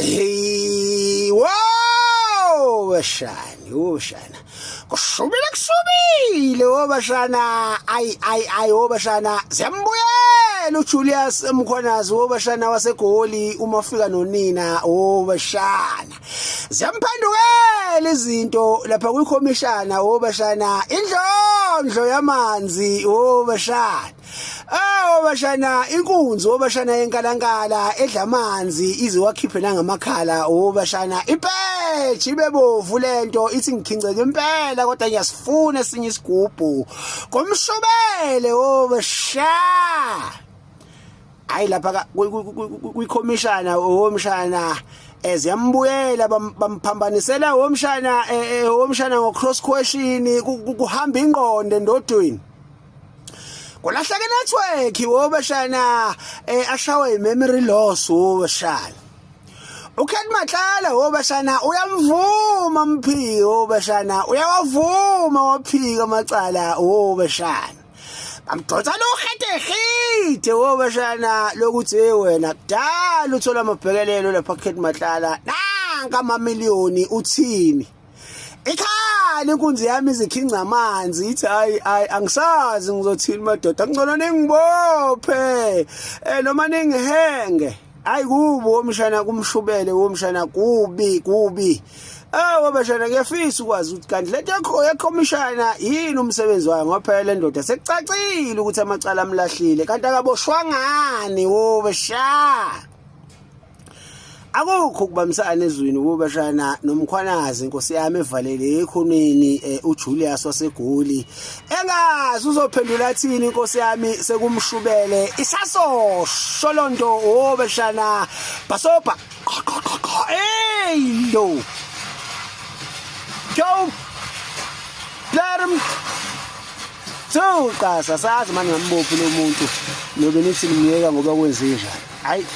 Hey, wow, bashani, bashana. Kushubile bashana. Ay bashana. Siyambuyela uJulius Mkhwanazi bashana waseGoli uma ufika nonina bashana. Siyamphandukela izinto lapha kwikhomishana bashana. Indlondlo yamanzi bashana. Bashana inkunzi bashana yenkalankala edla amanzi iziwakhiphe nangamakhala bashana ipetshi bebovu lento ithi ngikhinceke impela kodwa ngiyasifuna esinye isigubhu komshobele bashana. Hayi lapha kwikhomishana mshana eziyambuyela bamphambanisela mshana ngo cross question kuhamba ingqondo endodweni. Kulahleke network bashana ashawe imemory loss bashana. Ukhethi Matlala bashana uyamvuma Mphiyo bashana uyawavuma waphika amacala bashana. Bamdonsa lo khete bashana lokuthi wena kudala uthola amabhekelelo lapha Ukhethi Matlala nanka amamiliyoni uthini. Ikhali inkunzi yami izikhinca amanzi ithi hayi angisazi ngizothini madoda ngcono ningibophe noma ningihenge. Hayi kubo mshana kumshubele mshana kubi. Bashana ngiyafisa ukwazi ukuthi kanti lento yakho yekhomishana yini umsebenzi wayo ngoba phela lendoda sekucacile ukuthi amacala amlahlile kanti akaboshwa ngani bashana. Akukho kubambisana ezweni bashana noMkhwanazi inkosi yami evalele ekhoneni uJulius waseGoli engazi uzophendula athini inkosi yami sekumshubele isaso sholondo bashana basopa yo Blarm so qasa sazi manje ngambophi lo muntu nobe nithi nimiyeka ngoba kwenze njani. Hayi